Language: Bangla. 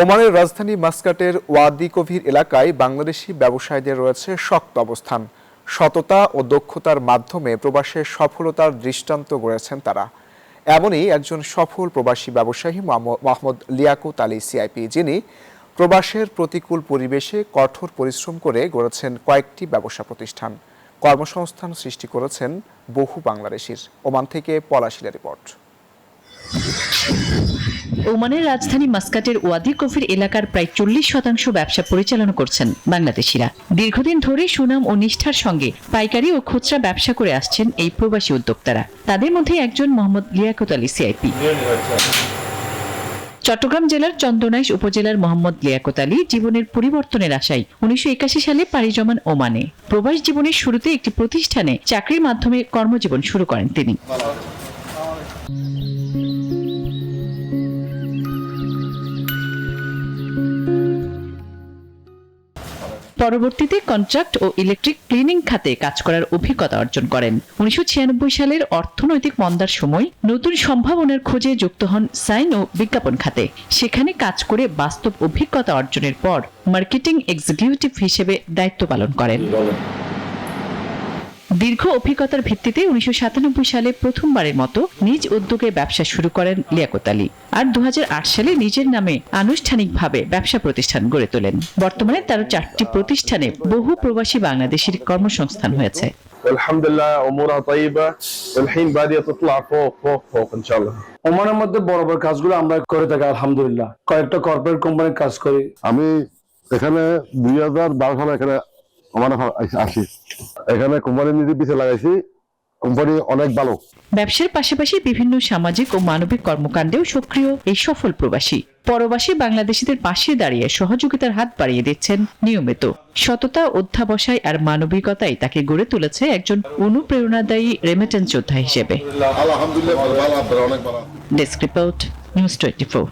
ওমানের রাজধানী মাস্কাটের ওয়াদি কবির এলাকায় বাংলাদেশি ব্যবসায়ীদের রয়েছে শক্ত অবস্থান। সততা ও দক্ষতার মাধ্যমে প্রবাসের সফলতার দৃষ্টান্ত গড়েছেন তারা। এমনই একজন সফল প্রবাসী ব্যবসায়ী মোহাম্মদ লিয়াকত আলী সিআইপি, যিনি প্রবাসের প্রতিকূল পরিবেশে কঠোর পরিশ্রম করে গড়েছেন কয়েকটি ব্যবসা প্রতিষ্ঠান, কর্মসংস্থান সৃষ্টি করেছেন বহু বাংলাদেশির। ওমান থেকে পলাশিলা রিপোর্ট। ওমানের রাজধানী মাস্কাটের ওয়াদি কফির এলাকার প্রায় 40% ব্যবসা পরিচালনা করছেন বাংলাদেশিরা। দীর্ঘদিন ধরে সুনাম ও নিষ্ঠার সঙ্গে পাইকারি ও খুচরা ব্যবসা করে আসছেন এই প্রবাসী উদ্যোক্তারা। তাদের মধ্যে একজন মোহাম্মদ লিয়াকত আলী সিআইপি। চট্টগ্রাম জেলার চন্দনাইশ উপজেলার মোহাম্মদ লিয়াকত আলী জীবনের পরিবর্তনের আশায় 1981 সালে পাড়ি জমান ওমানে। প্রবাস জীবনের শুরুতে একটি প্রতিষ্ঠানে চাকরির মাধ্যমে কর্মজীবন শুরু করেন তিনি। পরবর্তীতে কন্ট্রাক্ট ও ইলেকট্রিক ক্লিনিং খাতে কাজ করার অভিজ্ঞতা অর্জন করেন। 1996 সালের অর্থনৈতিক মন্দার সময় নতুন সম্ভাবনার খোঁজে যুক্ত হন সাইন ও বিজ্ঞাপন খাতে। সেখানে কাজ করে বাস্তব অভিজ্ঞতা অর্জনের পর মার্কেটিং এক্সিকিউটিভ হিসেবে দায়িত্ব পালন করেন। দীর্ঘ অভিজ্ঞতার ভিত্তিতে 1997 সালে প্রথমবারের মতো নিজ উদ্যোগে ব্যবসা শুরু করেন লিয়াকত আলী, আর 2008 সালে নিজের নামে আনুষ্ঠানিকভাবে ব্যবসা প্রতিষ্ঠান গড়ে তোলেন। বর্তমানে তার 4টি প্রতিষ্ঠানে বহু প্রবাসী বাংলাদেশির কর্মসংস্থান হয়েছে। আলহামদুলিল্লাহ উমুরা তাইবা والحين বাদিয়া تطلع فوق فوق فوق ইনশাআল্লাহ। ওমানের মধ্যে বড় বড় কাজগুলো আমরা করে থাকি আলহামদুলিল্লাহ। কয়েকটা কর্পোরেট কোম্পানির কাজ করি। আমি এখানে 2012 সালে এখানে ওমানে আসি। এখানে কোম্পানি নিজে পিছিয়ে লাগাইছি। কোম্পানি অনেক ভালো। ব্যবসার পাশাপাশি বিভিন্ন সামাজিক ও মানবিক কর্মকাণ্ডেও সক্রিয় এই সফল প্রবাসী। পরবাসী বাংলাদেশিদের পাশে দাঁড়িয়ে সহযোগিতার হাত বাড়িয়ে দিচ্ছেন নিয়মিত। সততা, অধ্যাবসায় আর মানবিকতাই তাকে গড়ে তুলেছে একজন অনুপ্রেরণাদায়ী রেমিটেন্স যোদ্ধা হিসেবে। আলহামদুলিল্লাহ, অনেক ভালো। Desk report, news 24।